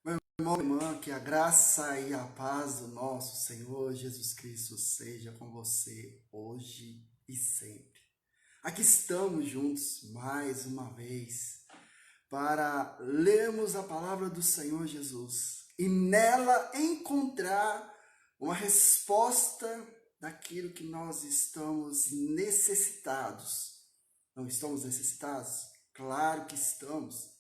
Meu irmão, irmã, que a graça e a paz do nosso Senhor Jesus Cristo seja com você hoje e sempre. Aqui estamos juntos mais uma vez para lermos a palavra do Senhor Jesus e nela encontrar uma resposta daquilo que nós estamos necessitados. Não estamos necessitados? Claro que estamos.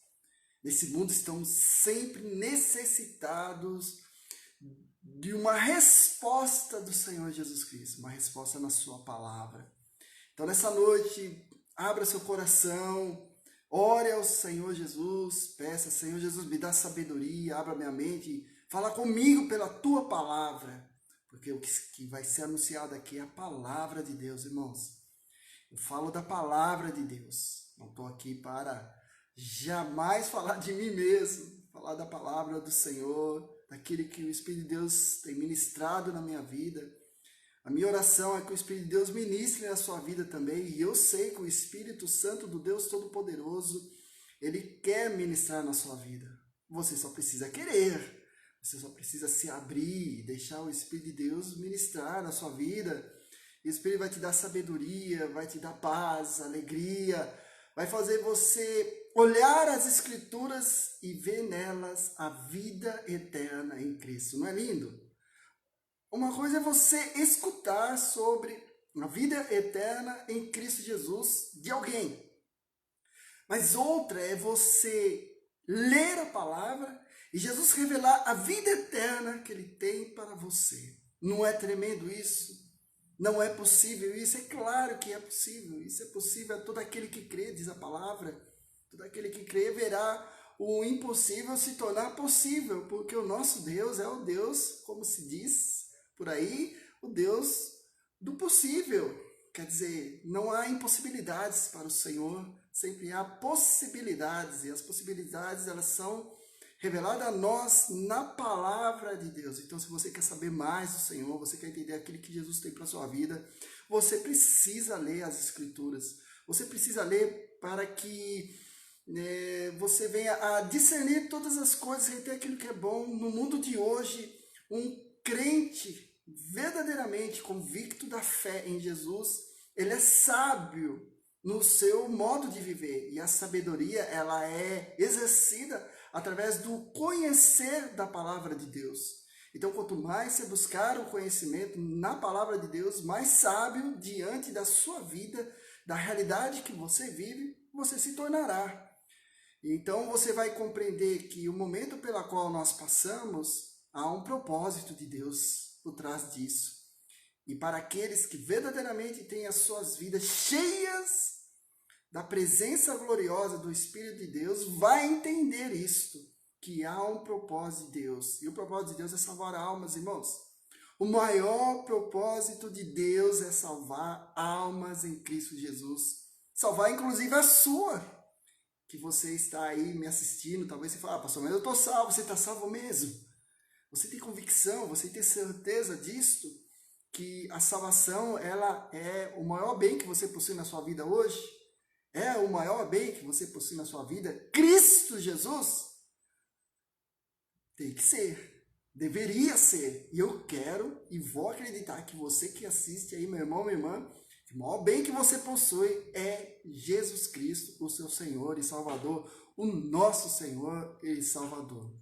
Nesse mundo estamos sempre necessitados de uma resposta do Senhor Jesus Cristo, uma resposta na sua palavra. Então nessa noite, abra seu coração, ore ao Senhor Jesus, peça, Senhor Jesus, me dá sabedoria, abra minha mente, fala comigo pela tua palavra, porque o que vai ser anunciado aqui é a palavra de Deus, irmãos. Eu falo da palavra de Deus, não estou aqui para jamais falar de mim mesmo, falar da palavra do Senhor, daquele que o Espírito de Deus tem ministrado na minha vida. A minha oração é que o Espírito de Deus ministre na sua vida também, e eu sei que o Espírito Santo do Deus Todo-Poderoso, ele quer ministrar na sua vida. Você só precisa querer, você só precisa se abrir, deixar o Espírito de Deus ministrar na sua vida. E o Espírito vai te dar sabedoria, vai te dar paz, alegria, vai fazer você olhar as Escrituras e ver nelas a vida eterna em Cristo. Não é lindo? Uma coisa é você escutar sobre a vida eterna em Cristo Jesus de alguém. Mas outra é você ler a palavra e Jesus revelar a vida eterna que ele tem para você. Não é tremendo isso? Não é possível isso? É claro que é possível. Isso é possível a todo aquele que crê, diz a palavra. Todo aquele que crê verá o impossível se tornar possível, porque o nosso Deus é o Deus, como se diz por aí, o Deus do possível. Quer dizer, não há impossibilidades para o Senhor, sempre há possibilidades, e as possibilidades elas são reveladas a nós na palavra de Deus. Então, se você quer saber mais do Senhor, você quer entender aquilo que Jesus tem para a sua vida, você precisa ler as Escrituras. Você precisa ler para que você venha a discernir todas as coisas e ter aquilo que é bom. No mundo de hoje, um crente verdadeiramente convicto da fé em Jesus, ele é sábio no seu modo de viver. E a sabedoria, ela é exercida através do conhecer da palavra de Deus. Então, quanto mais você buscar o conhecimento na palavra de Deus, mais sábio diante da sua vida, da realidade que você vive, você se tornará. Então, você vai compreender que o momento pelo qual nós passamos, há um propósito de Deus por trás disso. E para aqueles que verdadeiramente têm as suas vidas cheias da presença gloriosa do Espírito de Deus, vai entender isto, que há um propósito de Deus. E o propósito de Deus é salvar almas, irmãos. O maior propósito de Deus é salvar almas em Cristo Jesus. Salvar inclusive a sua, que você está aí me assistindo. Talvez você fale, pastor, mas eu estou salvo. Você está salvo mesmo? Você tem convicção, você tem certeza disto? Que a salvação, ela é o maior bem que você possui na sua vida hoje? É o maior bem que você possui na sua vida? Cristo Jesus? Tem que ser. Deveria ser. E eu quero e vou acreditar que você que assiste aí, meu irmão, minha irmã, que o maior bem que você possui é Jesus Cristo, o seu Senhor e Salvador, o nosso Senhor e Salvador.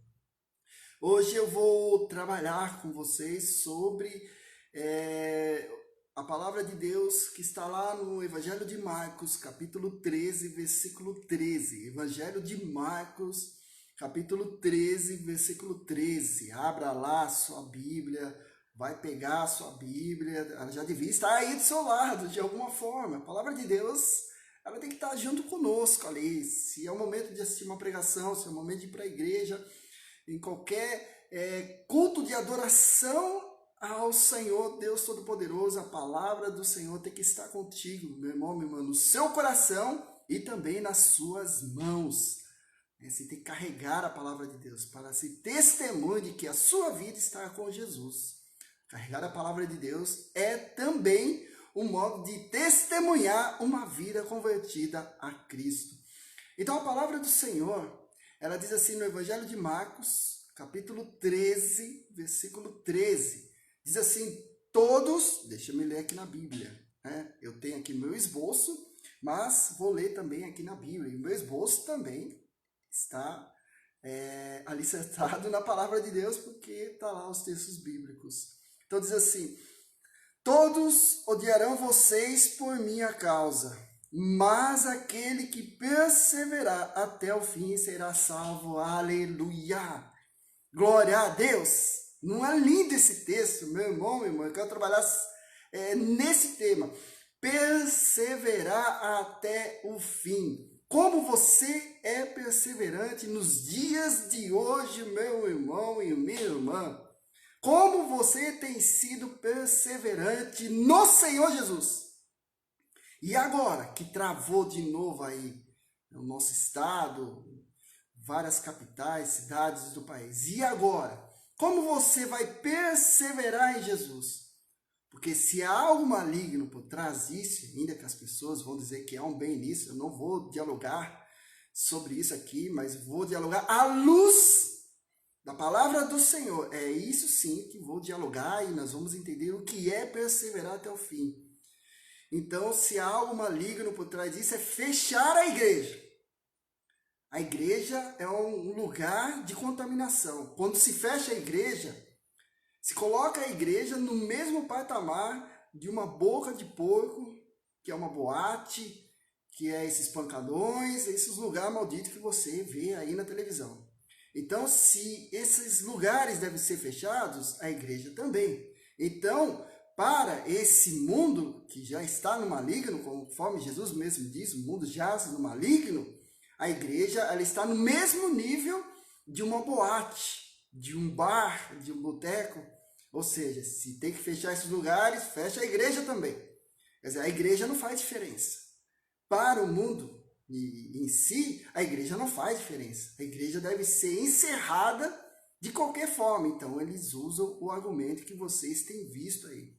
Hoje eu vou trabalhar com vocês sobre a palavra de Deus que está lá no Evangelho de Marcos, capítulo 13, versículo 13. Evangelho de Marcos, capítulo 13, versículo 13. Abra lá a sua Bíblia, vai pegar a sua Bíblia, ela já devia estar aí do seu lado, de alguma forma. A palavra de Deus, ela tem que estar junto conosco ali. Se é o momento de assistir uma pregação, se é o momento de ir para a igreja, em qualquer culto de adoração ao Senhor Deus Todo-Poderoso, a palavra do Senhor tem que estar contigo, meu irmão, minha irmã, no seu coração e também nas suas mãos. Você tem que carregar a palavra de Deus para ser testemunho de que a sua vida está com Jesus. Carregar a palavra de Deus é também um modo de testemunhar uma vida convertida a Cristo. Então a palavra do Senhor, ela diz assim no Evangelho de Marcos, capítulo 13, versículo 13. Diz assim, todos, deixa eu me ler aqui na Bíblia, né? Eu tenho aqui meu esboço, mas vou ler também aqui na Bíblia. E o meu esboço também está alicerçado na palavra de Deus, porque está lá os textos bíblicos. Então diz assim, todos odiarão vocês por minha causa, mas aquele que perseverar até o fim será salvo. Aleluia! Glória a Deus! Não é lindo esse texto, meu irmão, minha irmã? Eu quero trabalhar nesse tema. Perseverar até o fim. Como você é perseverante nos dias de hoje, meu irmão e minha irmã? Como você tem sido perseverante no Senhor Jesus? E agora que travou de novo aí no nosso estado, várias capitais, cidades do país. E agora? Como você vai perseverar em Jesus? Porque se há algo maligno por trás disso, ainda que as pessoas vão dizer que há um bem nisso, eu não vou dialogar sobre isso aqui, mas vou dialogar à luz da palavra do Senhor. É isso sim que vou dialogar e nós vamos entender o que é perseverar até o fim. Então, se há algo maligno por trás disso, é fechar a igreja. A igreja é um lugar de contaminação. Quando se fecha a igreja, se coloca a igreja no mesmo patamar de uma boca de porco, que é uma boate, que é esses pancadões, esses lugares malditos que você vê aí na televisão. Então, se esses lugares devem ser fechados, a igreja também. Então, para esse mundo que já está no maligno, conforme Jesus mesmo diz, o mundo jaz no maligno, a igreja ela está no mesmo nível de uma boate, de um bar, de um boteco. Ou seja, se tem que fechar esses lugares, fecha a igreja também. Quer dizer, a igreja não faz diferença. Para o mundo em si, a igreja não faz diferença. A igreja deve ser encerrada de qualquer forma. Então, eles usam o argumento que vocês têm visto aí.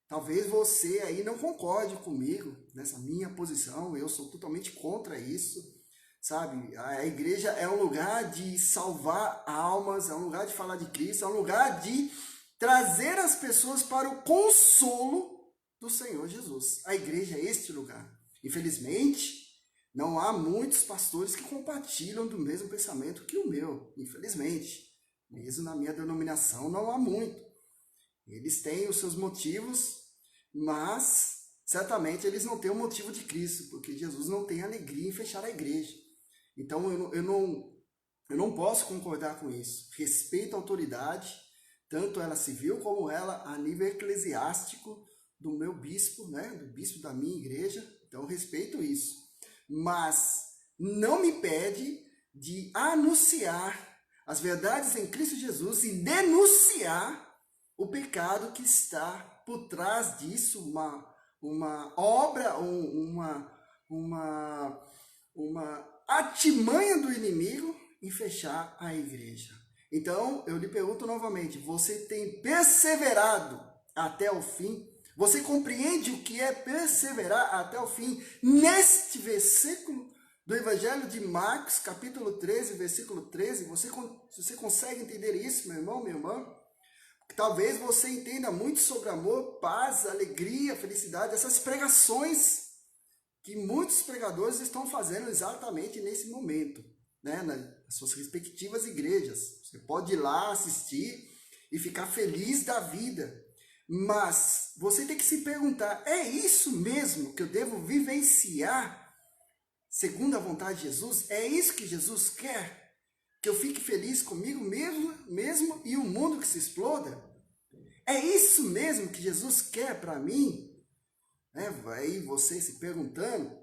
Talvez você aí não concorde comigo nessa minha posição. Eu sou totalmente contra isso, sabe? A igreja é um lugar de salvar almas, é um lugar de falar de Cristo, é um lugar de trazer as pessoas para o consolo do Senhor Jesus. A igreja é este lugar. Infelizmente, não há muitos pastores que compartilham do mesmo pensamento que o meu. Infelizmente, mesmo na minha denominação, não há muito. Eles têm os seus motivos, mas certamente eles não têm o motivo de Cristo, porque Jesus não tem alegria em fechar a igreja. Então eu não posso concordar com isso. Respeito a autoridade, tanto ela civil como ela a nível eclesiástico do meu bispo, né, do bispo da minha igreja. Então eu respeito isso. Mas não me impede de anunciar as verdades em Cristo Jesus e denunciar o pecado que está por trás disso, uma obra, uma artimanha do inimigo em fechar a igreja. Então, eu lhe pergunto novamente, você tem perseverado até o fim? Você compreende o que é perseverar até o fim? Neste versículo do Evangelho de Marcos, capítulo 13, versículo 13, você consegue entender isso, meu irmão, minha irmã? Talvez você entenda muito sobre amor, paz, alegria, felicidade, essas pregações que muitos pregadores estão fazendo exatamente nesse momento, né? Nas suas respectivas igrejas. Você pode ir lá assistir e ficar feliz da vida. Mas você tem que se perguntar, é isso mesmo que eu devo vivenciar segundo a vontade de Jesus? É isso que Jesus quer? Que eu fique feliz comigo mesmo e o mundo que se exploda? É isso mesmo que Jesus quer para mim? Aí você se perguntando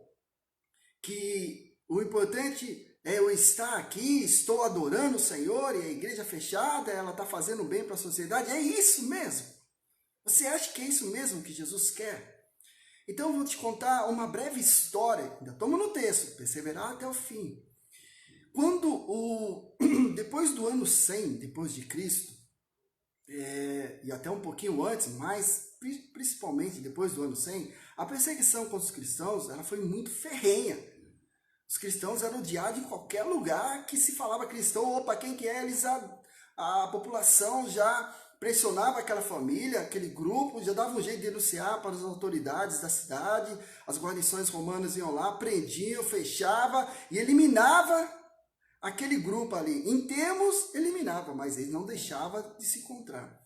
que o importante é eu estar aqui, estou adorando o Senhor e a igreja fechada, ela está fazendo bem para a sociedade. É isso mesmo? Você acha que é isso mesmo que Jesus quer? Então eu vou te contar uma breve história, ainda estamos no texto, perseverar até o fim. Depois do ano 100, depois de Cristo, e até um pouquinho antes, mas principalmente depois do ano 100, a perseguição contra os cristãos ela foi muito ferrenha. Os cristãos eram odiados em qualquer lugar que se falava cristão. Opa, quem que é? Eles A população já pressionava aquela família, aquele grupo, já dava um jeito de denunciar para as autoridades da cidade, as guarnições romanas iam lá, prendiam, fechava e eliminava aquele grupo ali. Em termos, eliminava, mas eles não deixavam de se encontrar.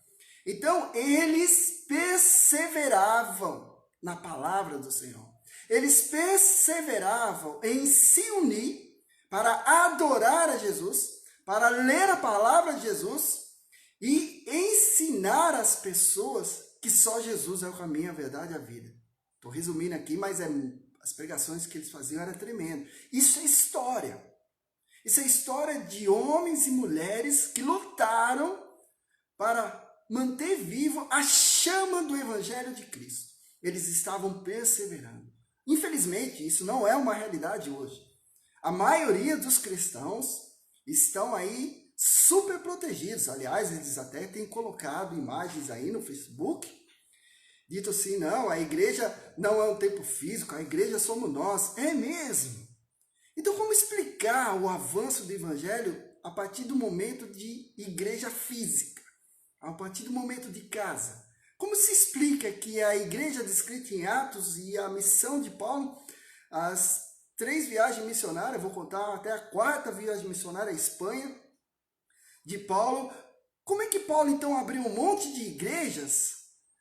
Então, eles perseveravam na palavra do Senhor. Eles perseveravam em se unir para adorar a Jesus, para ler a palavra de Jesus e ensinar as pessoas que só Jesus é o caminho, a verdade e a vida. Estou resumindo aqui, mas as pregações que eles faziam eram tremendas. Isso é história. Isso é história de homens e mulheres que lutaram para manter vivo a chama do Evangelho de Cristo. Eles estavam perseverando. Infelizmente, isso não é uma realidade hoje. A maioria dos cristãos estão aí super protegidos. Aliás, eles até têm colocado imagens aí no Facebook, dito assim, não, a igreja não é um templo físico, a igreja somos nós. É mesmo. Então, como explicar o avanço do Evangelho a partir do momento de igreja física? A partir do momento de casa? Como se explica que a igreja descrita em Atos e a missão de Paulo, as 3 viagens missionárias, vou contar até a 4ª viagem missionária à Espanha, de Paulo, como é que Paulo então abriu um monte de igrejas,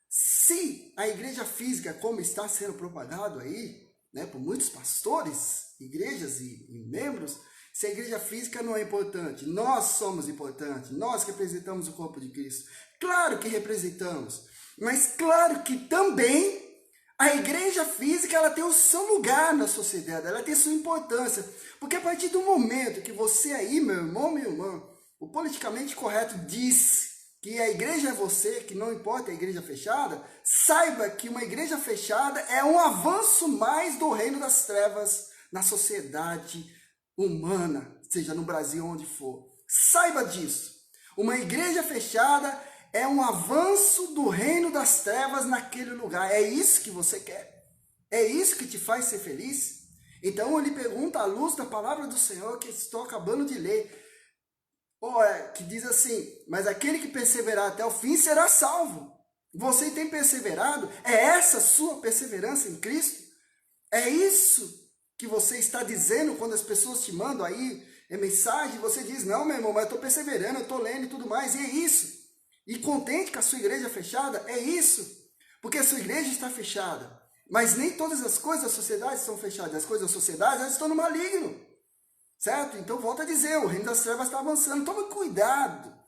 se a igreja física, como está sendo propagado aí, né, por muitos pastores, igrejas e membros, se a igreja física não é importante? Nós somos importantes, nós que representamos o corpo de Cristo. Claro que representamos, mas claro que também a igreja física ela tem o seu lugar na sociedade, ela tem sua importância. Porque a partir do momento que você aí, meu irmão, minha irmã, o politicamente correto diz que a igreja é você, que não importa a igreja fechada, saiba que uma igreja fechada é um avanço mais do reino das trevas na sociedade humana, seja no Brasil onde for. Saiba disso. Uma igreja fechada é um avanço do reino das trevas naquele lugar. É isso que você quer? É isso que te faz ser feliz? Então eu lhe pergunto à luz da palavra do Senhor que estou acabando de ler, que diz assim, mas aquele que perseverar até o fim será salvo. Você tem perseverado? É essa sua perseverança em Cristo? É isso que você está dizendo quando as pessoas te mandam aí mensagem, você diz, não, meu irmão, mas eu estou perseverando, eu estou lendo e tudo mais, e é isso. E contente com a sua igreja fechada, é isso. Porque a sua igreja está fechada. Mas nem todas as coisas da sociedade estão fechadas. As coisas da sociedade elas estão no maligno. Certo? Então volta a dizer, o reino das trevas está avançando. Toma cuidado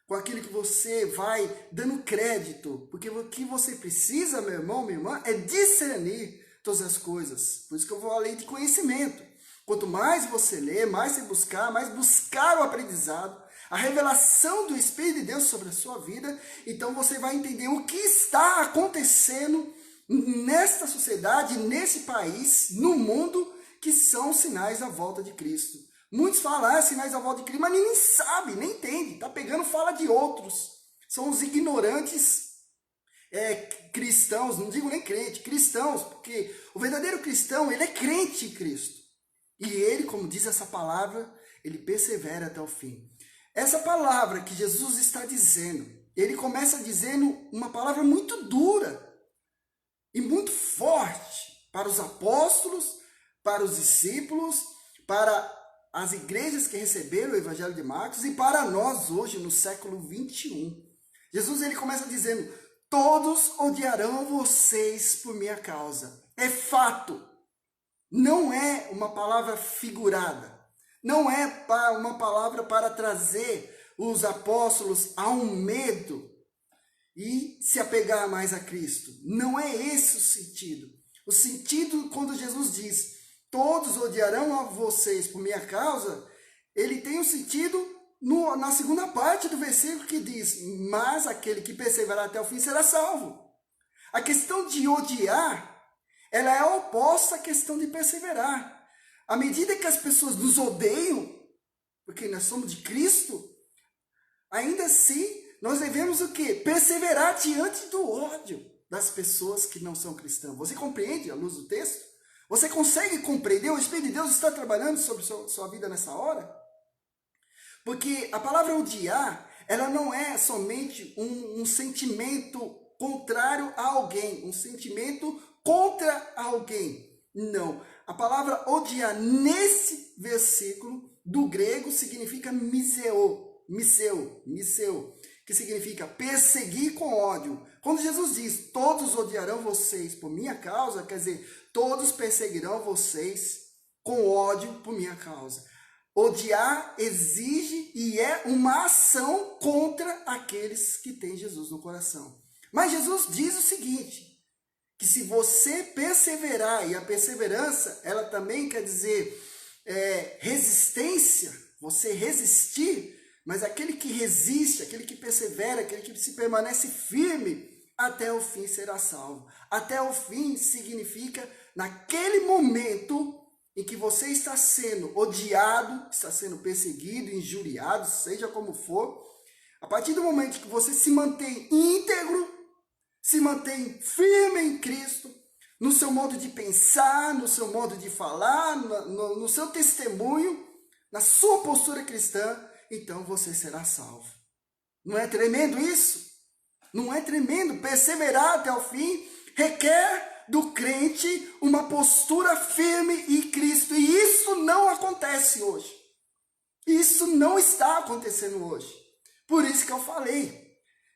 com aquilo que você vai dando crédito. Porque o que você precisa, meu irmão, minha irmã, é discernir todas as coisas. Por isso que eu vou à lei de conhecimento. Quanto mais você ler, mais você buscar, mais buscar o aprendizado, a revelação do Espírito de Deus sobre a sua vida, então você vai entender o que está acontecendo nesta sociedade, nesse país, no mundo, que são sinais da volta de Cristo. Muitos falam, sinais da volta de Cristo, mas nem sabe, nem entende, está pegando fala de outros. São os ignorantes cristãos, não digo nem crente, cristãos, porque o verdadeiro cristão, ele é crente em Cristo. E ele, como diz essa palavra, ele persevera até o fim. Essa palavra que Jesus está dizendo, ele começa dizendo uma palavra muito dura e muito forte para os apóstolos, para os discípulos, para as igrejas que receberam o Evangelho de Marcos e para nós hoje no século 21. Jesus ele começa dizendo, todos odiarão vocês por minha causa. É fato. Não é uma palavra figurada. Não é uma palavra para trazer os apóstolos a um medo e se apegar mais a Cristo. Não é esse o sentido. O sentido quando Jesus diz, todos odiarão a vocês por minha causa, ele tem um sentido na segunda parte do versículo que diz, mas aquele que perseverar até o fim será salvo. A questão de odiar, ela é oposta à questão de perseverar. À medida que as pessoas nos odeiam, porque nós somos de Cristo, ainda assim, nós devemos o quê? Perseverar diante do ódio das pessoas que não são cristãs. Você compreende à luz do texto? Você consegue compreender? O Espírito de Deus está trabalhando sobre sua vida nessa hora? Porque a palavra odiar, ela não é somente um sentimento contrário a alguém, um sentimento contra alguém. Não. A palavra odiar nesse versículo do grego significa miseu, que significa perseguir com ódio. Quando Jesus diz, todos odiarão vocês por minha causa, quer dizer, todos perseguirão vocês com ódio por minha causa. Odiar exige e é uma ação contra aqueles que têm Jesus no coração. Mas Jesus diz o seguinte, que se você perseverar, e a perseverança, ela também quer dizer resistência, você resistir, mas aquele que resiste, aquele que persevera, aquele que se permanece firme, até o fim será salvo. Até o fim significa naquele momento em que você está sendo odiado, está sendo perseguido, injuriado, seja como for, a partir do momento que você se mantém íntegro, se mantém firme em Cristo, no seu modo de pensar, no seu modo de falar, no seu testemunho, na sua postura cristã, então você será salvo. Não é tremendo isso? Não é tremendo? Perseverar até o fim requer do crente uma postura firme em Cristo. E isso não acontece hoje. Isso não está acontecendo hoje. Por isso que eu falei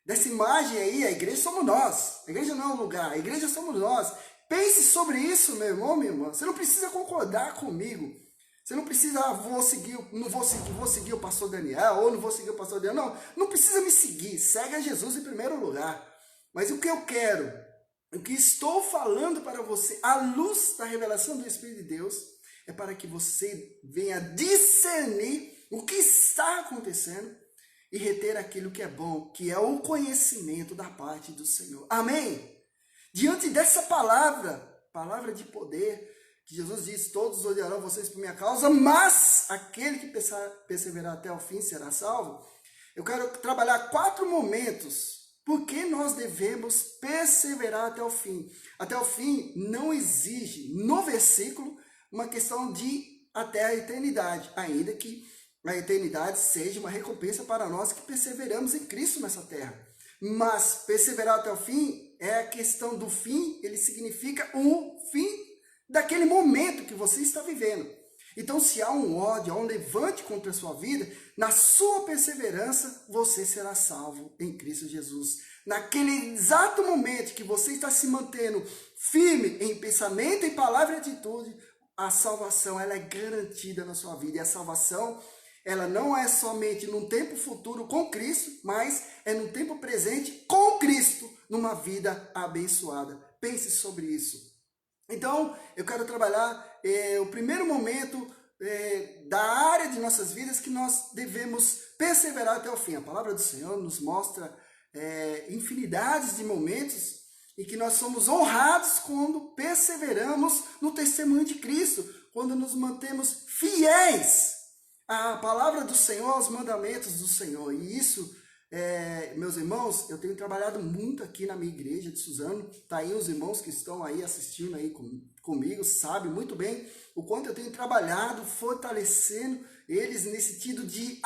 dessa imagem aí, a igreja somos nós. A igreja não é um lugar, a igreja somos nós. Pense sobre isso, meu irmão, minha irmã. Você não precisa concordar comigo. Você não precisa, vou seguir o pastor Daniel, ou não vou seguir o pastor Daniel. Não, não precisa me seguir. Segue a Jesus em primeiro lugar. Mas o que eu quero, o que estou falando para você, à luz da revelação do Espírito de Deus, é para que você venha discernir o que está acontecendo e reter aquilo que é bom, que é o conhecimento da parte do Senhor. Amém? Diante dessa palavra de poder, que Jesus diz, todos odiarão vocês por minha causa, mas aquele que perseverar até o fim será salvo. Eu quero trabalhar 4 momentos por que nós devemos perseverar até o fim. Até o fim não exige, no versículo, uma questão de até a eternidade, ainda que a eternidade seja uma recompensa para nós que perseveramos em Cristo nessa terra. Mas perseverar até o fim é a questão do fim, ele significa o fim daquele momento que você está vivendo. Então, se há um ódio, há um levante contra a sua vida, na sua perseverança, você será salvo em Cristo Jesus. Naquele exato momento que você está se mantendo firme em pensamento, em palavra e atitude, a salvação ela é garantida na sua vida. E a salvação, ela não é somente num tempo futuro com Cristo, mas é no tempo presente com Cristo, numa vida abençoada. Pense sobre isso. Então, eu quero trabalhar o primeiro momento da área de nossas vidas que nós devemos perseverar até o fim. A palavra do Senhor nos mostra infinidades de momentos em que nós somos honrados quando perseveramos no testemunho de Cristo, quando nos mantemos fiéis à palavra do Senhor, aos mandamentos do Senhor. E isso, meus irmãos, eu tenho trabalhado muito aqui na minha igreja de Suzano. Tá aí os irmãos que estão aí assistindo aí comigo, sabem muito bem o quanto eu tenho trabalhado, fortalecendo eles nesse sentido de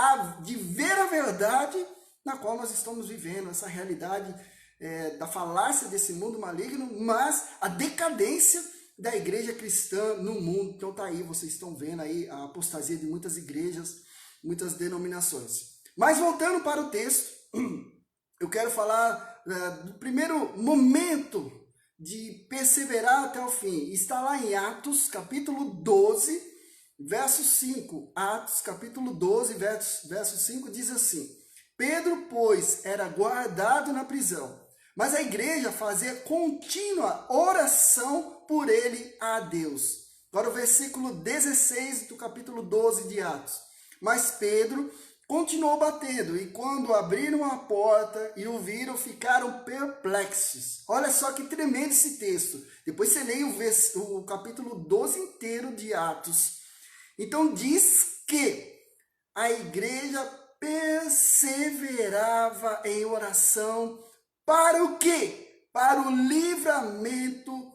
ver a verdade na qual nós estamos vivendo, essa realidade da falácia desse mundo maligno, mas a decadência da igreja cristã no mundo. Então tá aí, vocês estão vendo aí a apostasia de muitas igrejas, muitas denominações. Mas voltando para o texto, eu quero falar do primeiro momento de perseverar até o fim. Está lá em Atos, capítulo 12, verso 5. Atos, capítulo 12, verso 5, diz assim: Pedro, pois, era guardado na prisão, mas a igreja fazia contínua oração por ele a Deus. Agora o versículo 16 do capítulo 12 de Atos. Mas Pedro continuou batendo, e quando abriram a porta e o viram, ficaram perplexos. Olha só que tremendo esse texto. Depois você lê o capítulo 12 inteiro de Atos. Então diz que a igreja perseverava em oração para o quê? Para o livramento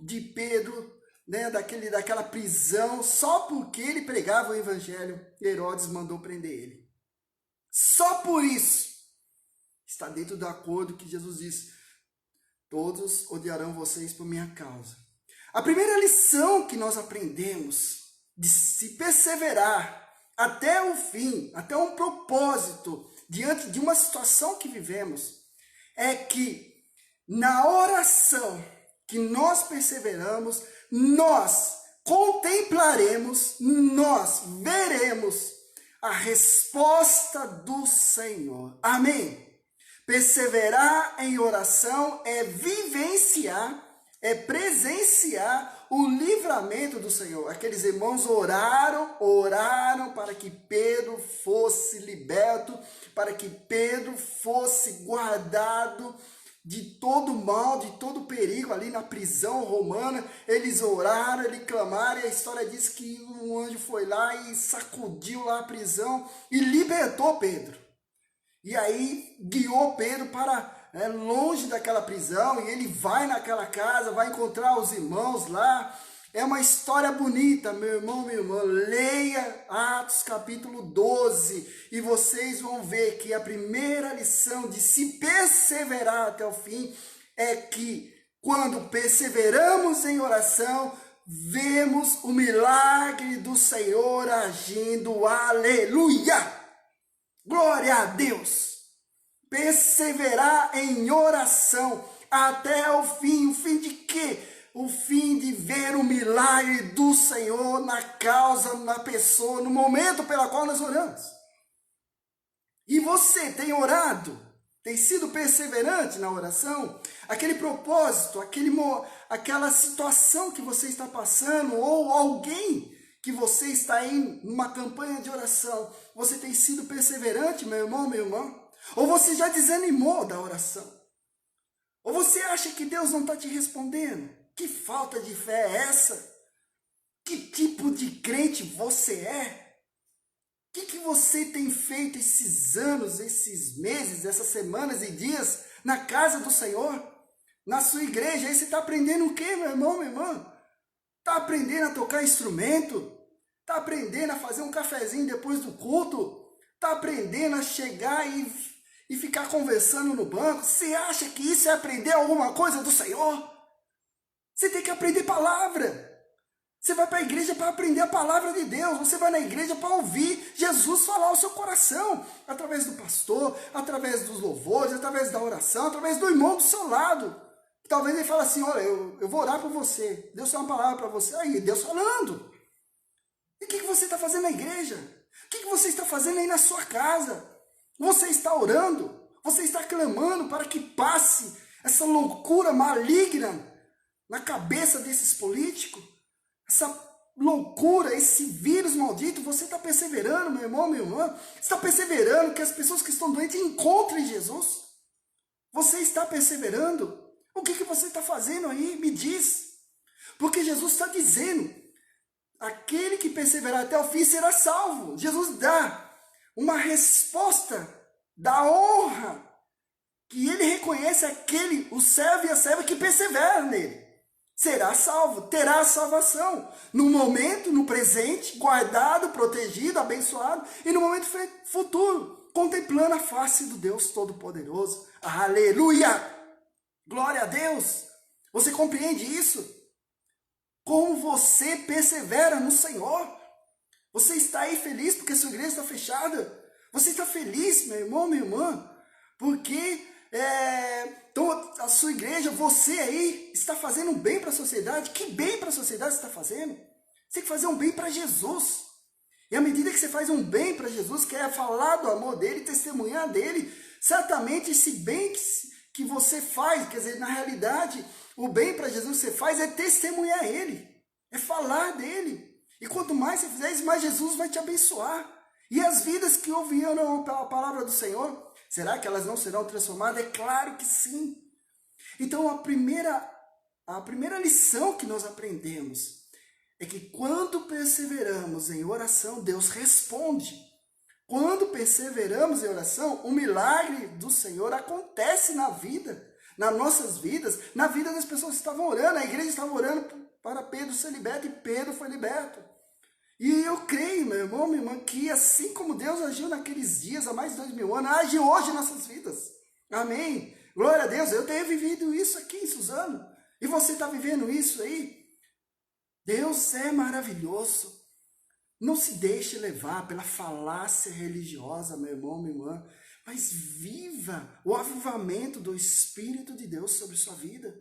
de Pedro, né, daquela prisão, só porque ele pregava o evangelho, Herodes mandou prender ele. Só por isso. Está dentro do acordo que Jesus disse: todos odiarão vocês por minha causa. A primeira lição que nós aprendemos de se perseverar até o fim, até um propósito, diante de uma situação que vivemos, é que na oração que nós perseveramos, nós contemplaremos, nós veremos a resposta do Senhor. Amém? Perseverar em oração é vivenciar, é presenciar o livramento do Senhor. Aqueles irmãos oraram para que Pedro fosse liberto, para que Pedro fosse guardado de todo mal, de todo perigo ali na prisão romana. Eles oraram, eles clamaram, e a história diz que um anjo foi lá e sacudiu lá a prisão e libertou Pedro. E aí guiou Pedro para longe daquela prisão, e ele vai naquela casa, vai encontrar os irmãos lá. É uma história bonita, meu irmão, minha irmã. Leia Atos capítulo 12 e vocês vão ver que a primeira lição de se perseverar até o fim é que quando perseveramos em oração, vemos o milagre do Senhor agindo. Aleluia! Glória a Deus! Perseverar em oração até o fim. O fim de quê? O fim de ver o milagre do Senhor na causa, na pessoa, no momento pela qual nós oramos. E você tem orado? Tem sido perseverante na oração? Aquele propósito, aquela situação que você está passando, ou alguém que você está em uma campanha de oração, você tem sido perseverante, meu irmão, minha irmã? Ou você já desanimou da oração? Ou você acha que Deus não está te respondendo? Que falta de fé é essa? Que tipo de crente você é? O que você tem feito esses anos, esses meses, essas semanas e dias na casa do Senhor? Na sua igreja? Aí você está aprendendo o quê, meu irmão, minha irmã? Está aprendendo a tocar instrumento? Está aprendendo a fazer um cafezinho depois do culto? Está aprendendo a chegar e ficar conversando no banco? Você acha que isso é aprender alguma coisa do Senhor? Você tem que aprender palavra. Você vai para a igreja para aprender a palavra de Deus. Você vai na igreja para ouvir Jesus falar ao seu coração. Através do pastor, através dos louvores, através da oração, através do irmão do seu lado. Talvez ele fale assim: olha, eu vou orar por você. Deus tem uma palavra para você. Aí, Deus falando. E o que você está fazendo na igreja? O que você está fazendo aí na sua casa? Você está orando? Você está clamando para que passe essa loucura maligna na cabeça desses políticos? Essa loucura, esse vírus maldito? Você está perseverando, meu irmão, minha irmã? Você está perseverando que as pessoas que estão doentes encontrem Jesus? Você está perseverando? O que você está fazendo aí? Me diz. Porque Jesus está dizendo: aquele que perseverar até o fim será salvo. Jesus dá uma resposta da honra que ele reconhece aquele, o servo e a serva que persevera nele. Será salvo, terá a salvação. No momento, no presente, guardado, protegido, abençoado. E no momento futuro, contemplando a face do Deus Todo-Poderoso. Aleluia! Glória a Deus! Você compreende isso? Como você persevera no Senhor? Você está aí feliz porque sua igreja está fechada? Você está feliz, meu irmão, minha irmã, porque então, a sua igreja, você aí, está fazendo um bem para a sociedade? Que bem para a sociedade você está fazendo? Você tem que fazer um bem para Jesus. E à medida que você faz um bem para Jesus, que é falar do amor dele, testemunhar dele, certamente esse bem que você faz, quer dizer, na realidade, o bem para Jesus que você faz é testemunhar ele, é falar dele. E quanto mais você fizer isso, mais Jesus vai te abençoar. E as vidas que ouviram a palavra do Senhor, será que elas não serão transformadas? É claro que sim. Então a primeira lição que nós aprendemos é que quando perseveramos em oração, Deus responde. Quando perseveramos em oração, o milagre do Senhor acontece na vida, nas nossas vidas, na vida das pessoas que estavam orando. A igreja estava orando para Pedro ser liberto e Pedro foi liberto. E eu creio, meu irmão, minha irmã, que assim como Deus agiu naqueles dias, há mais de 2000 anos, age hoje em nossas vidas. Amém? Glória a Deus, eu tenho vivido isso aqui em Suzano. E você está vivendo isso aí? Deus é maravilhoso. Não se deixe levar pela falácia religiosa, meu irmão, minha irmã, mas viva o avivamento do Espírito de Deus sobre sua vida.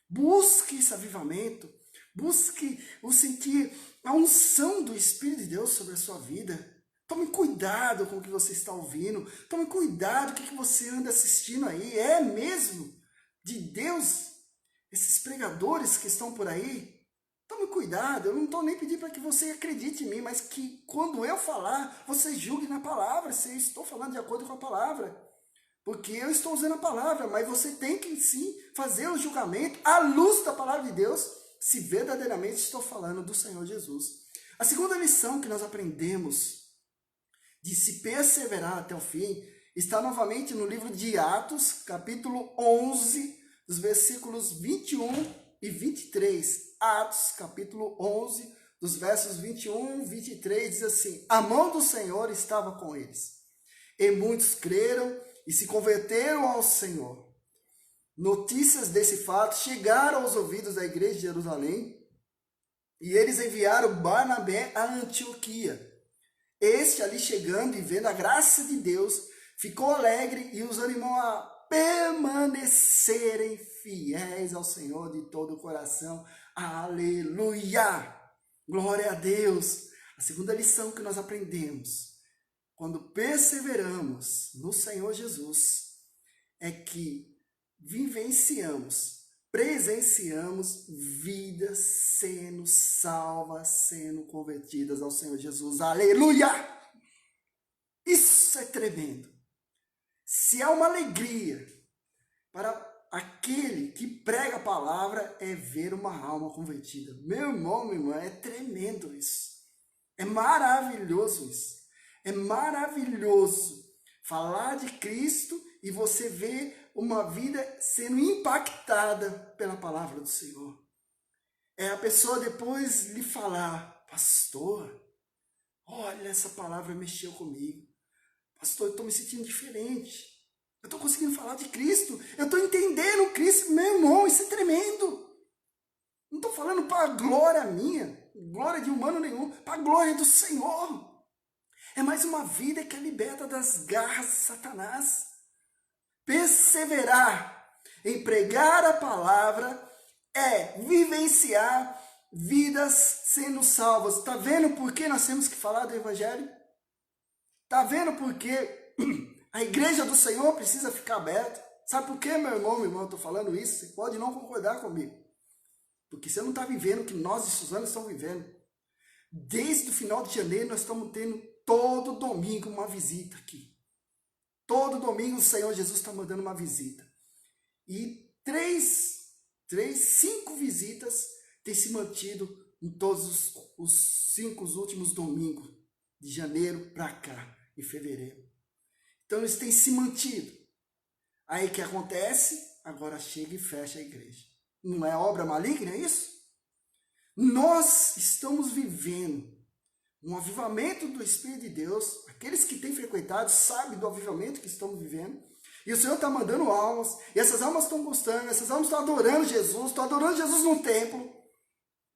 Busque esse avivamento, busque o sentir a unção do Espírito de Deus sobre a sua vida. Tome cuidado com o que você está ouvindo, tome cuidado com o que você anda assistindo aí. É mesmo de Deus esses pregadores que estão por aí? Tome cuidado, eu não estou nem pedindo para que você acredite em mim, mas que quando eu falar, você julgue na palavra, se eu estou falando de acordo com a palavra. Porque eu estou usando a palavra, mas você tem que sim fazer o julgamento à luz da palavra de Deus, se verdadeiramente estou falando do Senhor Jesus. A segunda lição que nós aprendemos de se perseverar até o fim está novamente no livro de Atos, capítulo 11, dos versículos 21 e 23. Atos, capítulo 11, dos versos 21 e 23, diz assim: a mão do Senhor estava com eles, e muitos creram e se converteram ao Senhor. Notícias desse fato chegaram aos ouvidos da igreja de Jerusalém, e eles enviaram Barnabé a Antioquia. Este, ali chegando e vendo a graça de Deus, ficou alegre e os animou a permanecerem fiéis ao Senhor de todo o coração. Aleluia! Glória a Deus! A segunda lição que nós aprendemos, quando perseveramos no Senhor Jesus, é que presenciamos vidas sendo salvas, sendo convertidas ao Senhor Jesus. Aleluia! Isso é tremendo. Se há uma alegria para aquele que prega a palavra, é ver uma alma convertida. Meu irmão, minha irmã, é tremendo isso. É maravilhoso isso. É maravilhoso falar de Cristo e você ver uma vida sendo impactada pela palavra do Senhor. É a pessoa depois lhe falar: pastor, olha, essa palavra mexeu comigo. Pastor, eu estou me sentindo diferente. Eu estou conseguindo falar de Cristo. Eu estou entendendo Cristo. Meu irmão, isso é tremendo. Não estou falando para a glória minha, glória de humano nenhum, para a glória do Senhor. É mais uma vida que é liberta das garras de Satanás. Perseverar em pregar a palavra é vivenciar vidas sendo salvas. Está vendo por que nós temos que falar do Evangelho? Está vendo por que a igreja do Senhor precisa ficar aberta? Sabe por que, meu irmão, minha irmã, eu estou falando isso? Você pode não concordar comigo. Porque você não está vivendo o que nós de Suzano estamos vivendo. Desde o final de janeiro, nós estamos tendo todo domingo uma visita aqui. Todo domingo o Senhor Jesus está mandando uma visita. E 5 visitas têm se mantido em todos os 5 últimos domingos, de janeiro para cá, em fevereiro. Então eles têm se mantido. Aí o que acontece? Agora chega e fecha a igreja. Não é obra maligna, é isso? Nós estamos vivendo um avivamento do Espírito de Deus. Aqueles que têm frequentado sabem do avivamento que estamos vivendo. E o Senhor está mandando almas. E essas almas estão gostando. Essas almas estão adorando Jesus. Estão adorando Jesus no templo.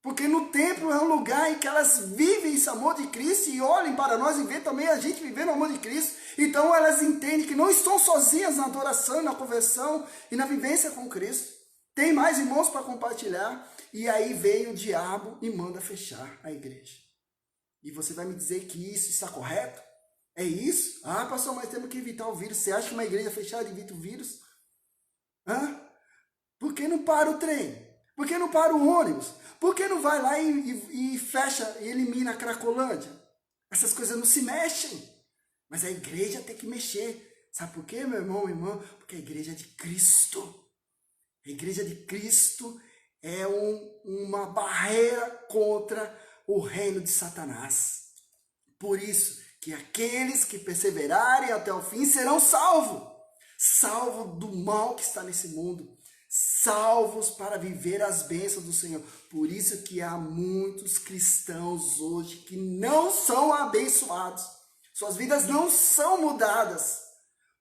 Porque no templo é um lugar em que elas vivem esse amor de Cristo. E olhem para nós e veem também a gente vivendo o amor de Cristo. Então elas entendem que não estão sozinhas na adoração, na conversão e na vivência com Cristo. Tem mais irmãos para compartilhar. E aí vem o diabo e manda fechar a igreja. E você vai me dizer que isso está correto? É isso? Ah, pastor, mas temos que evitar o vírus. Você acha que uma igreja fechada evita o vírus? Hã? Por que não para o trem? Por que não para o ônibus? Por que não vai lá e fecha e elimina a Cracolândia? Essas coisas não se mexem. Mas a igreja tem que mexer. Sabe por quê, meu irmão, minha irmã? Porque a igreja é de Cristo. A igreja de Cristo é uma barreira contra o reino de Satanás. Por isso que aqueles que perseverarem até o fim serão salvos. Salvos do mal que está nesse mundo. Salvos para viver as bênçãos do Senhor. Por isso que há muitos cristãos hoje que não são abençoados. Suas vidas não são mudadas.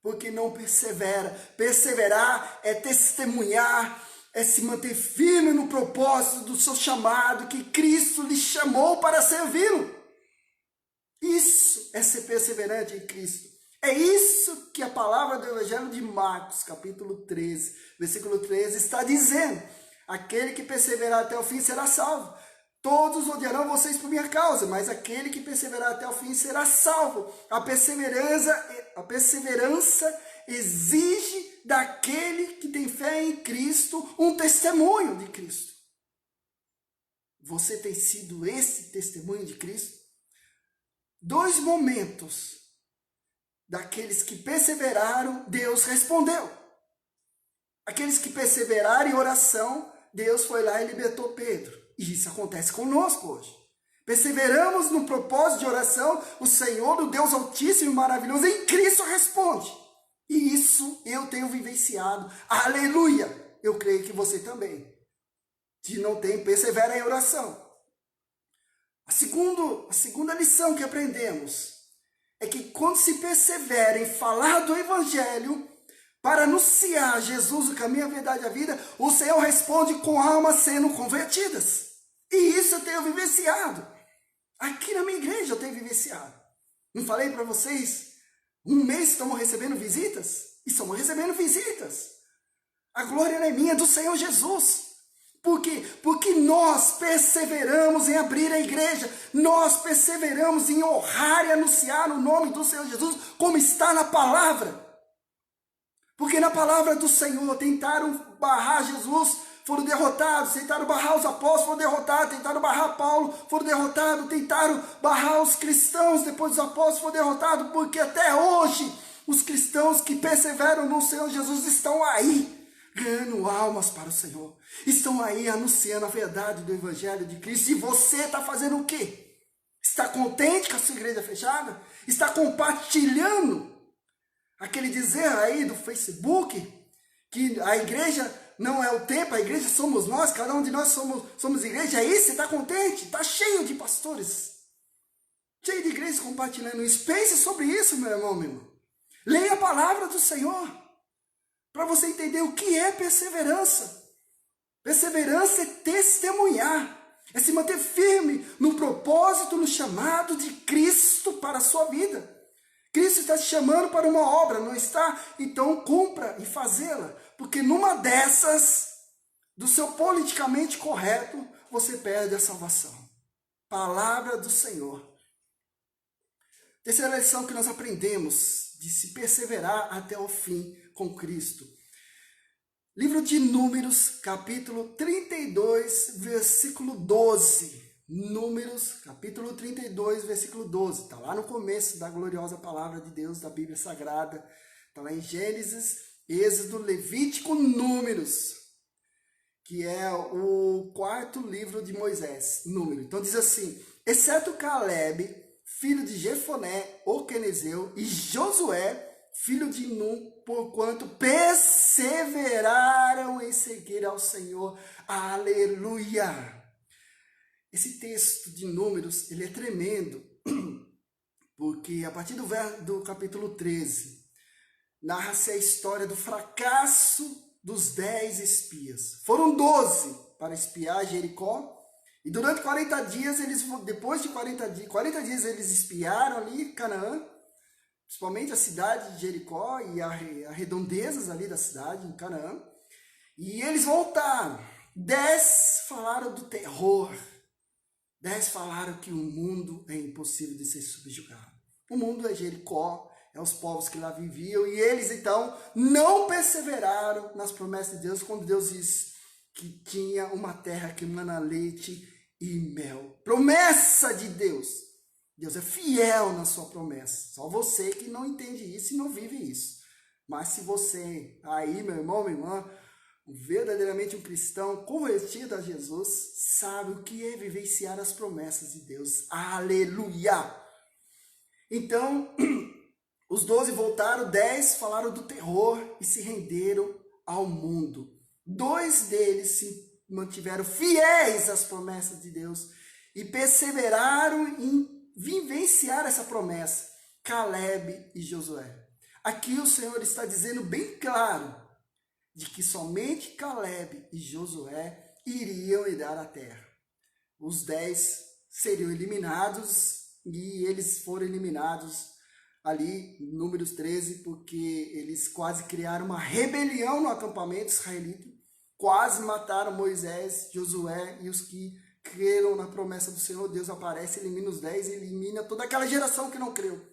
porque não persevera. Perseverar é testemunhar, é se manter firme no propósito do seu chamado, que Cristo lhe chamou para servi-lo. Isso é ser perseverante em Cristo. É isso que a palavra do Evangelho de Marcos, capítulo 13, versículo 13, está dizendo. Aquele que perseverar até o fim será salvo. Todos odiarão vocês por minha causa, mas aquele que perseverar até o fim será salvo. A perseverança exige daquele que tem fé em Cristo um testemunho de Cristo. Você tem sido esse testemunho de Cristo? 2 momentos daqueles que perseveraram, Deus respondeu. Aqueles que perseveraram em oração, Deus foi lá e libertou Pedro. E isso acontece conosco hoje. Perseveramos no propósito de oração, o Senhor, o Deus Altíssimo e Maravilhoso, em Cristo responde. E isso eu tenho vivenciado. Aleluia! Eu creio que você também. Se não tem, persevera em oração. A segunda lição que aprendemos é que quando se persevera em falar do Evangelho, para anunciar Jesus, o caminho, a verdade e a vida, o Senhor responde com almas sendo convertidas. E isso eu tenho vivenciado. Aqui na minha igreja eu tenho vivenciado. Não falei para vocês? Um mês estamos recebendo visitas? E estamos recebendo visitas. A glória não é minha, é do Senhor Jesus. Por quê? Porque nós perseveramos em abrir a igreja. Nós perseveramos em honrar e anunciar o nome do Senhor Jesus, como está na palavra. Porque na palavra do Senhor tentaram barrar Jesus, foram derrotados, tentaram barrar os apóstolos, foram derrotados, tentaram barrar Paulo, foram derrotados, tentaram barrar os cristãos, depois os apóstolos foram derrotados, porque até hoje os cristãos que perseveram no Senhor Jesus estão aí, ganhando almas para o Senhor, estão aí anunciando a verdade do Evangelho de Cristo. E você está fazendo o quê? Está contente com a sua igreja fechada? Está compartilhando aquele dizer aí do Facebook que a igreja não é o templo, a igreja somos nós, cada um de nós somos igreja? É isso? Você está contente? Está cheio de pastores, cheio de igrejas compartilhando isso. Pense sobre isso, meu irmão, minha irmã. Leia a palavra do Senhor para você entender o que é perseverança. Perseverança é testemunhar, é se manter firme no propósito, no chamado de Cristo para a sua vida. Cristo está te chamando para uma obra, não está? Então cumpra e fazê-la. Porque numa dessas, do seu politicamente correto, você perde a salvação. Palavra do Senhor. Terceira lição que nós aprendemos de se perseverar até o fim com Cristo. Livro de Números, capítulo 32, versículo 12. Números, capítulo 32, versículo 12. Está lá no começo da gloriosa palavra de Deus, da Bíblia Sagrada. Está lá em Gênesis, Êxodo, Levítico, Números, que é o 4º livro de Moisés, Número. Então diz assim: exceto Caleb, filho de Jefoné, o quenezeu, e Josué, filho de Nun, porquanto perseveraram em seguir ao Senhor. Aleluia! Esse texto de Números, ele é tremendo, porque a partir do capítulo 13, narra-se a história do fracasso dos 10 espias. Foram 12 para espiar Jericó, e durante 40 dias, depois de 40 dias eles espiaram ali Canaã, principalmente a cidade de Jericó e as redondezas ali da cidade, em Canaã, e eles voltaram. 10 falaram do terror. 10 falaram que o mundo é impossível de ser subjugado. O mundo é Jericó, é os povos que lá viviam, e eles então não perseveraram nas promessas de Deus, quando Deus disse que tinha uma terra que emana leite e mel. Promessa de Deus. Deus é fiel na sua promessa. Só você que não entende isso e não vive isso. Mas se você aí, meu irmão, minha irmã, verdadeiramente um cristão convertido a Jesus, sabe o que é vivenciar as promessas de Deus. Aleluia! Então, os 12 voltaram, 10 falaram do terror e se renderam ao mundo. 2 deles se mantiveram fiéis às promessas de Deus e perseveraram em vivenciar essa promessa. Caleb e Josué. Aqui o Senhor está dizendo bem claro de que somente Caleb e Josué iriam herdar a terra. Os 10 seriam eliminados e eles foram eliminados ali, Números 13, porque eles quase criaram uma rebelião no acampamento israelita, quase mataram Moisés, Josué e os que creram na promessa do Senhor. Deus aparece, elimina os 10 e elimina toda aquela geração que não creu.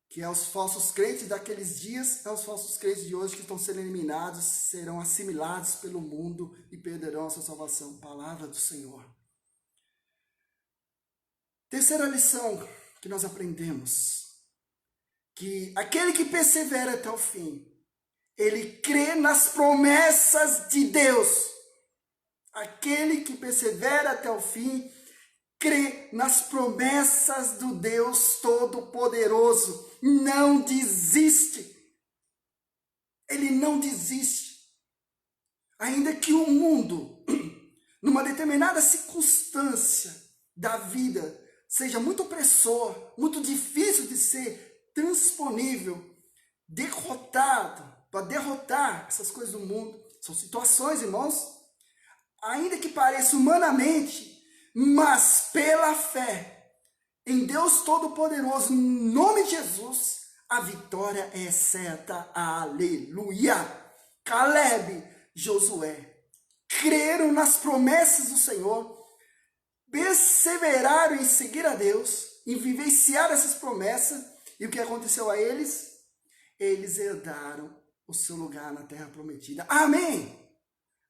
Que é os falsos crentes daqueles dias, é os falsos crentes de hoje que estão sendo eliminados, serão assimilados pelo mundo e perderão a sua salvação. Palavra do Senhor. Terceira lição que nós aprendemos, que aquele que persevera até o fim, ele crê nas promessas de Deus. Aquele que persevera até o fim, crê nas promessas do Deus Todo-Poderoso. Não desiste. Ele não desiste. Ainda que o mundo, numa determinada circunstância da vida, seja muito opressor, muito difícil de ser transponível, derrotado, para derrotar essas coisas do mundo, são situações, irmãos, ainda que pareça humanamente, mas pela fé em Deus Todo-Poderoso, em nome de Jesus, a vitória é certa. Aleluia! Caleb, Josué, creram nas promessas do Senhor, perseveraram em seguir a Deus, em vivenciar essas promessas, e o que aconteceu a eles? Eles herdaram o seu lugar na terra prometida. Amém!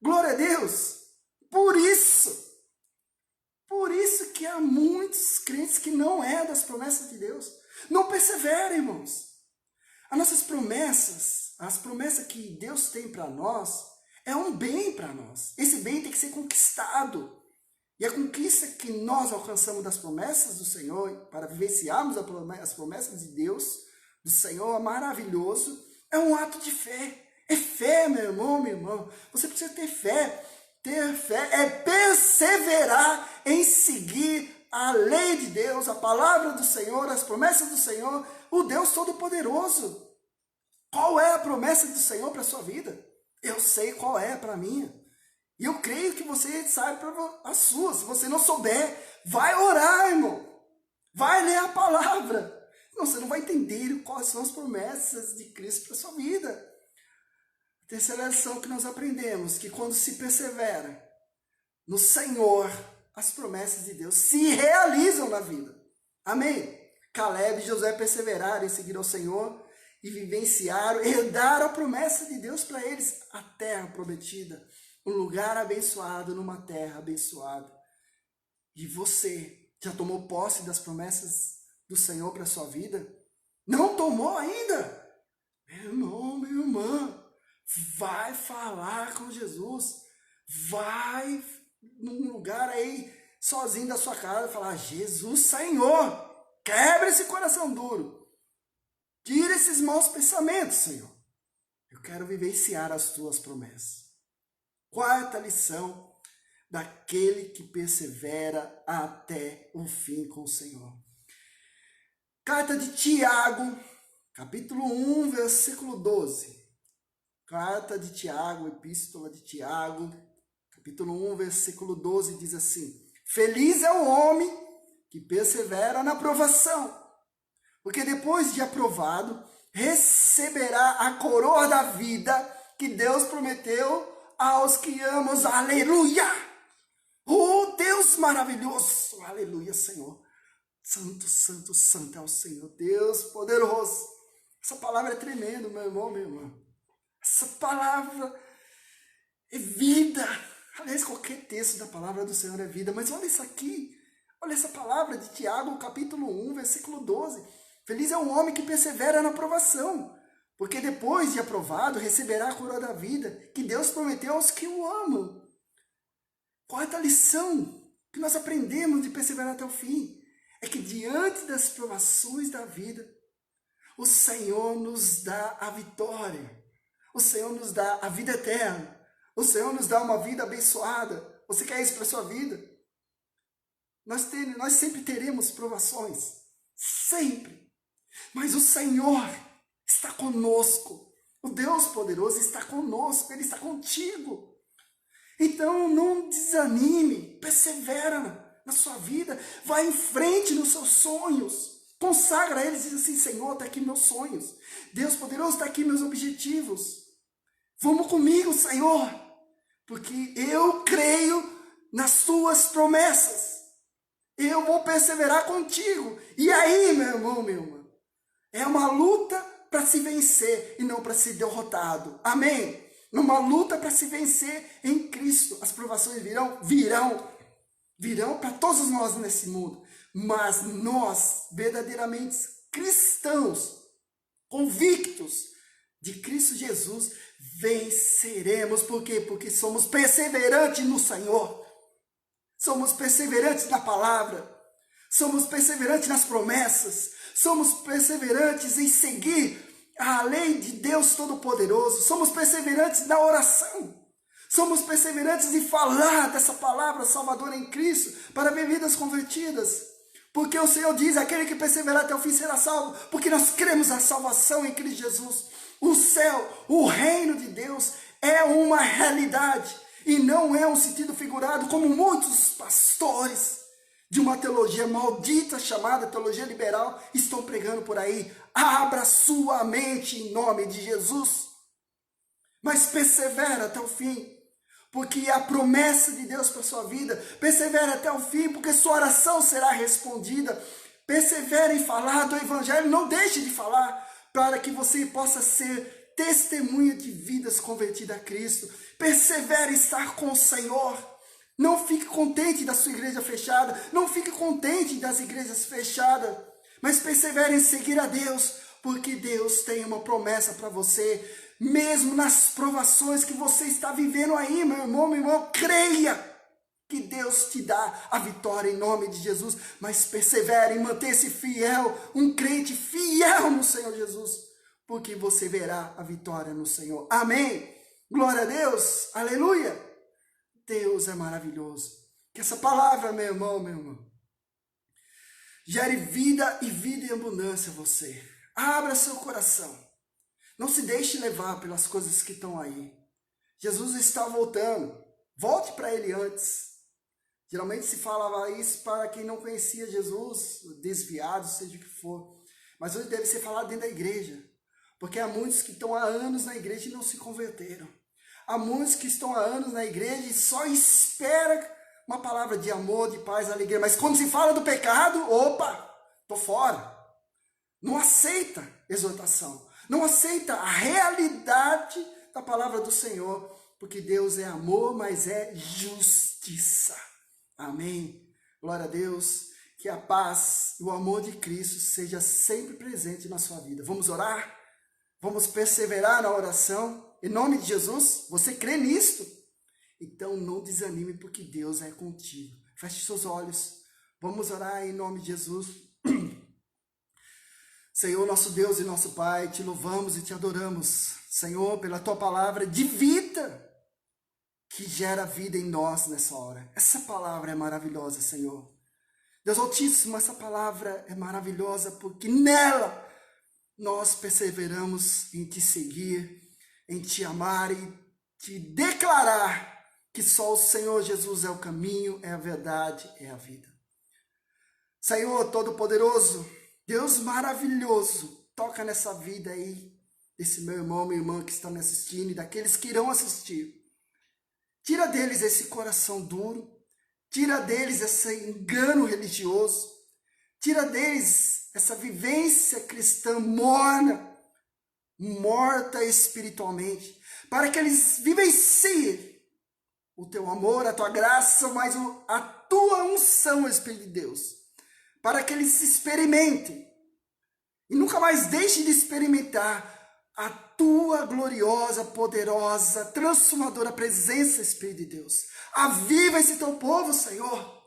Glória a Deus! Por isso que há muitos crentes que não herdam as promessas de Deus. Não perseveram, irmãos. As nossas promessas, as promessas que Deus tem para nós, é um bem para nós. Esse bem tem que ser conquistado. E a conquista que nós alcançamos das promessas do Senhor, para vivenciarmos as promessas de Deus, do Senhor, maravilhoso, é um ato de fé. É fé, meu irmão, minha irmã. Você precisa ter fé. Ter fé é perseverar em seguir a lei de Deus, a palavra do Senhor, as promessas do Senhor, o Deus Todo-Poderoso. Qual é a promessa do Senhor para a sua vida? Eu sei qual é para a minha. E eu creio que você sabe para a sua. Se você não souber, vai orar, irmão. Vai ler a palavra. Não, você não vai entender quais são as promessas de Cristo para a sua vida. Terceira lição que nós aprendemos, que quando se persevera no Senhor, as promessas de Deus se realizam na vida. Amém? Caleb e Josué perseveraram em seguir ao Senhor e vivenciaram, herdaram a promessa de Deus para eles, a terra prometida, um lugar abençoado numa terra abençoada. E você já tomou posse das promessas do Senhor para a sua vida? Não tomou ainda? Meu irmão, minha irmã, vai falar com Jesus, vai num lugar aí, sozinho da sua casa, falar: Jesus, Senhor, quebra esse coração duro, tira esses maus pensamentos, Senhor. Eu quero vivenciar as tuas promessas. Quarta lição daquele que persevera até o fim com o Senhor. Carta de Tiago, capítulo 1, versículo 12. Carta de Tiago, epístola de Tiago, capítulo 1, versículo 12, diz assim: Feliz é o homem que persevera na provação, porque depois de aprovado, receberá a coroa da vida que Deus prometeu aos que amam. Aleluia! Oh, Deus maravilhoso! Aleluia, Senhor! Santo, santo, santo é o Senhor, Deus poderoso! Essa palavra é tremenda, meu irmão, minha irmã. Essa palavra é vida. Aliás, qualquer texto da palavra do Senhor é vida. Mas olha isso aqui. Olha essa palavra de Tiago, capítulo 1, versículo 12. Feliz é o homem que persevera na provação, porque depois de aprovado, receberá a coroa da vida que Deus prometeu aos que o amam. Quarta lição que nós aprendemos de perseverar até o fim é que diante das provações da vida, o Senhor nos dá a vitória. O Senhor nos dá a vida eterna. O Senhor nos dá uma vida abençoada. Você quer isso para a sua vida? Nós sempre teremos provações. Sempre. Mas o Senhor está conosco. O Deus poderoso está conosco, Ele está contigo. Então não desanime, persevera na sua vida, vai em frente nos seus sonhos, consagra a eles e diz assim: Senhor, está aqui meus sonhos, Deus poderoso, está aqui meus objetivos, vamos comigo, Senhor, porque eu creio nas tuas promessas, eu vou perseverar contigo. E aí, meu irmão, minha irmã, é uma luta para se vencer e não para ser derrotado, amém? Numa luta para se vencer em Cristo. As provações virão para todos nós nesse mundo. Mas nós, verdadeiramente cristãos, convictos de Cristo Jesus, venceremos. Por quê? Porque somos perseverantes no Senhor. Somos perseverantes na palavra. Somos perseverantes nas promessas. Somos perseverantes em seguir a lei de Deus Todo-Poderoso. Somos perseverantes na oração. Somos perseverantes em falar dessa palavra salvadora em Cristo para ver vidas convertidas. Porque o Senhor diz: aquele que perseverar até o fim será salvo. Porque nós cremos na salvação em Cristo Jesus. O céu, o reino de Deus é uma realidade. E não é um sentido figurado como muitos pastores de uma teologia maldita chamada teologia liberal estão pregando por aí. Abra sua mente em nome de Jesus. Mas persevera até o fim, porque é a promessa de Deus para a sua vida. Persevera até o fim, porque sua oração será respondida. Persevera em falar do Evangelho, não deixe de falar, para que você possa ser testemunha de vidas convertidas a Cristo. Persevera em estar com o Senhor. Não fique contente da sua igreja fechada, não fique contente das igrejas fechadas, mas persevere em seguir a Deus, porque Deus tem uma promessa para você, mesmo nas provações que você está vivendo aí, meu irmão, minha irmã, creia que Deus te dá a vitória em nome de Jesus, mas persevere em manter-se fiel, um crente fiel no Senhor Jesus, porque você verá a vitória no Senhor. Amém? Glória a Deus, aleluia! Deus é maravilhoso. Que essa palavra, meu irmão, minha irmã, gere vida e vida em abundância a você. Abra seu coração. Não se deixe levar pelas coisas que estão aí. Jesus está voltando. Volte para Ele antes. Geralmente se falava isso para quem não conhecia Jesus, desviado, seja o que for. Mas hoje deve ser falado dentro da igreja. Porque há muitos que estão há anos na igreja e não se converteram. Há muitos que estão há anos na igreja e só esperam uma palavra de amor, de paz, alegria. Mas quando se fala do pecado, opa, estou fora. Não aceita exortação. Não aceita a realidade da palavra do Senhor. Porque Deus é amor, mas é justiça. Amém? Glória a Deus. Que a paz e o amor de Cristo seja sempre presente na sua vida. Vamos orar? Vamos perseverar na oração? Em nome de Jesus, você crê nisto? Então não desanime, porque Deus é contigo. Feche seus olhos. Vamos orar em nome de Jesus. Senhor, nosso Deus e nosso Pai, te louvamos e te adoramos. Senhor, pela tua palavra de vida, que gera vida em nós nessa hora. Essa palavra é maravilhosa, Senhor. Deus Altíssimo, essa palavra é maravilhosa, porque nela nós perseveramos em te seguir, em te amar e te declarar que só o Senhor Jesus é o caminho, é a verdade, é a vida. Senhor Todo-Poderoso, Deus maravilhoso, toca nessa vida aí, desse meu irmão, minha irmã que estão me assistindo e daqueles que irão assistir. Tira deles esse coração duro, tira deles esse engano religioso, tira deles essa vivência cristã morna, morta espiritualmente, para que eles vivenciem o teu amor, a tua graça, mas a tua unção, Espírito de Deus, para que eles experimentem e nunca mais deixem de experimentar a tua gloriosa, poderosa, transformadora presença, Espírito de Deus. Aviva esse teu povo, Senhor.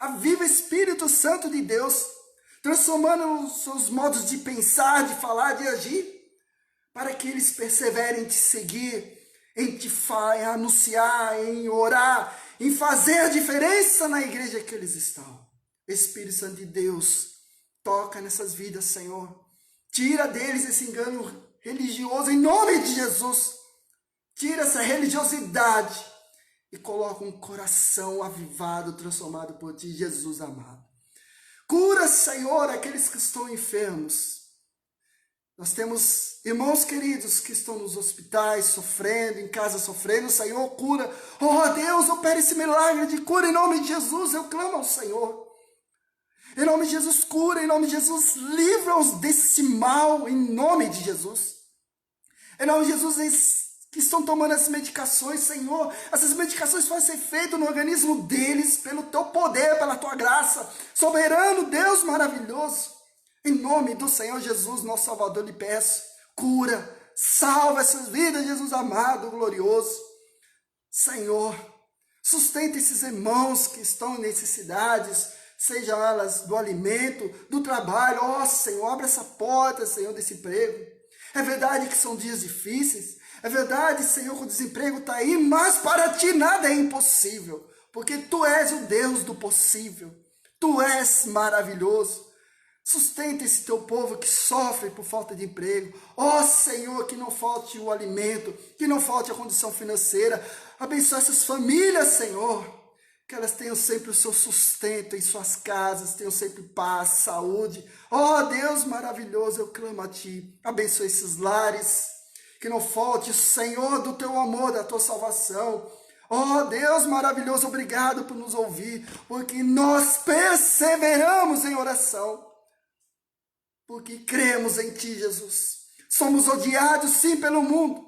Aviva, Espírito Santo de Deus, transformando os seus modos de pensar, de falar, de agir, para que eles perseverem em te seguir, em te anunciar, em orar, em fazer a diferença na igreja que eles estão. Espírito Santo de Deus, toca nessas vidas, Senhor. Tira deles esse engano religioso, em nome de Jesus. Tira essa religiosidade e coloca um coração avivado, transformado por ti, Jesus amado. Cura, Senhor, aqueles que estão enfermos. Nós temos irmãos queridos que estão nos hospitais sofrendo, em casa sofrendo. Senhor, cura. Oh Deus, opera esse milagre de cura em nome de Jesus. Eu clamo ao Senhor. Em nome de Jesus, cura. Em nome de Jesus, livra-os desse mal. Em nome de Jesus. Em nome de Jesus, que estão tomando essas medicações, Senhor, essas medicações podem ser feitas no organismo deles, pelo teu poder, pela tua graça. Soberano Deus maravilhoso. Em nome do Senhor Jesus, nosso Salvador, lhe peço, cura, salva essas vidas, Jesus amado, glorioso. Senhor, sustenta esses irmãos que estão em necessidades, seja elas do alimento, do trabalho. Ó Senhor, abre essa porta, Senhor, desse emprego. É verdade que são dias difíceis, é verdade, Senhor, que o desemprego está aí, mas para ti nada é impossível, porque tu és o Deus do possível, tu és maravilhoso. Sustenta esse teu povo que sofre por falta de emprego. Ó Senhor, que não falte o alimento, que não falte a condição financeira. Abençoa essas famílias, Senhor, que elas tenham sempre o seu sustento em suas casas, tenham sempre paz, saúde. Ó Deus maravilhoso, eu clamo a ti. Abençoa esses lares, que não falte, Senhor, do teu amor, da tua salvação. Ó Deus maravilhoso, obrigado por nos ouvir, porque nós perseveramos em oração. Porque cremos em ti, Jesus. Somos odiados, sim, pelo mundo,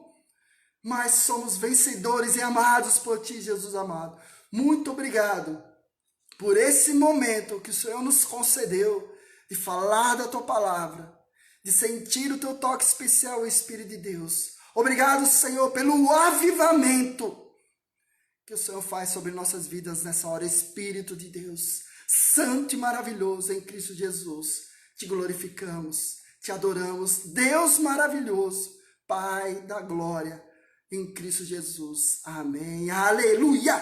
mas somos vencedores e amados por ti, Jesus amado. Muito obrigado por esse momento que o Senhor nos concedeu de falar da tua palavra, de sentir o teu toque especial, o Espírito de Deus. Obrigado, Senhor, pelo avivamento que o Senhor faz sobre nossas vidas nessa hora, Espírito de Deus, santo e maravilhoso em Cristo Jesus. Te glorificamos, te adoramos, Deus maravilhoso, Pai da glória, em Cristo Jesus. Amém. Aleluia!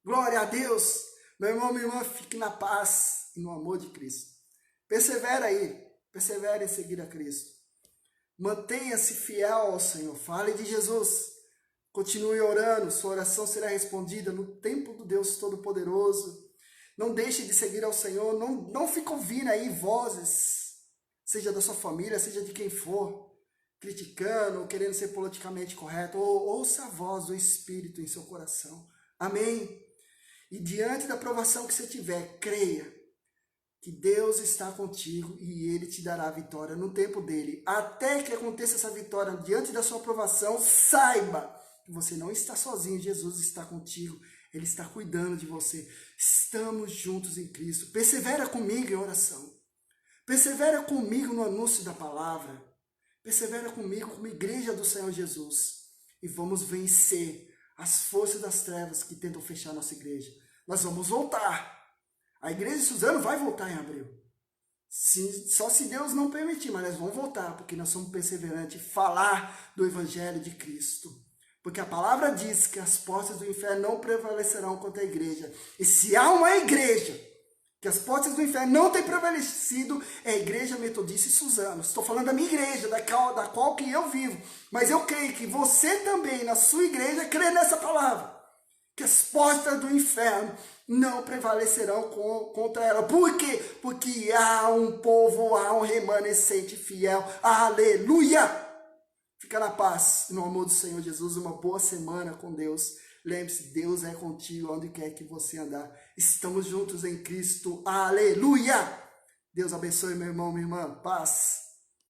Glória a Deus. Meu irmão, minha irmã, fique na paz e no amor de Cristo. Persevera aí, persevere em seguir a Cristo. Mantenha-se fiel ao Senhor, fale de Jesus. Continue orando, sua oração será respondida no tempo do Deus Todo-Poderoso. Não deixe de seguir ao Senhor, não fique ouvindo aí vozes, seja da sua família, seja de quem for, criticando, querendo ser politicamente correto. Ouça a voz do Espírito em seu coração. Amém? E diante da provação que você tiver, creia que Deus está contigo e Ele te dará a vitória no tempo dEle. Até que aconteça essa vitória diante da sua provação, saiba que você não está sozinho, Jesus está contigo. Ele está cuidando de você. Estamos juntos em Cristo. Persevera comigo em oração. Persevera comigo no anúncio da palavra. Persevera comigo como igreja do Senhor Jesus. E vamos vencer as forças das trevas que tentam fechar nossa igreja. Nós vamos voltar. A igreja de Suzano vai voltar em abril. Sim, só se Deus não permitir, mas nós vamos voltar, porque nós somos perseverantes em falar do Evangelho de Cristo. Porque a palavra diz que as portas do inferno não prevalecerão contra a igreja. E se há uma igreja que as portas do inferno não têm prevalecido, é a Igreja Metodista de Suzano. Estou falando da minha igreja, da qual que eu vivo. Mas eu creio que você também, na sua igreja, crê nessa palavra. Que as portas do inferno não prevalecerão contra ela. Por quê? Porque há um povo, há um remanescente fiel. Aleluia! Fica na paz, no amor do Senhor Jesus, uma boa semana com Deus. Lembre-se, Deus é contigo onde quer que você andar. Estamos juntos em Cristo. Aleluia! Deus abençoe, meu irmão, minha irmã. Paz.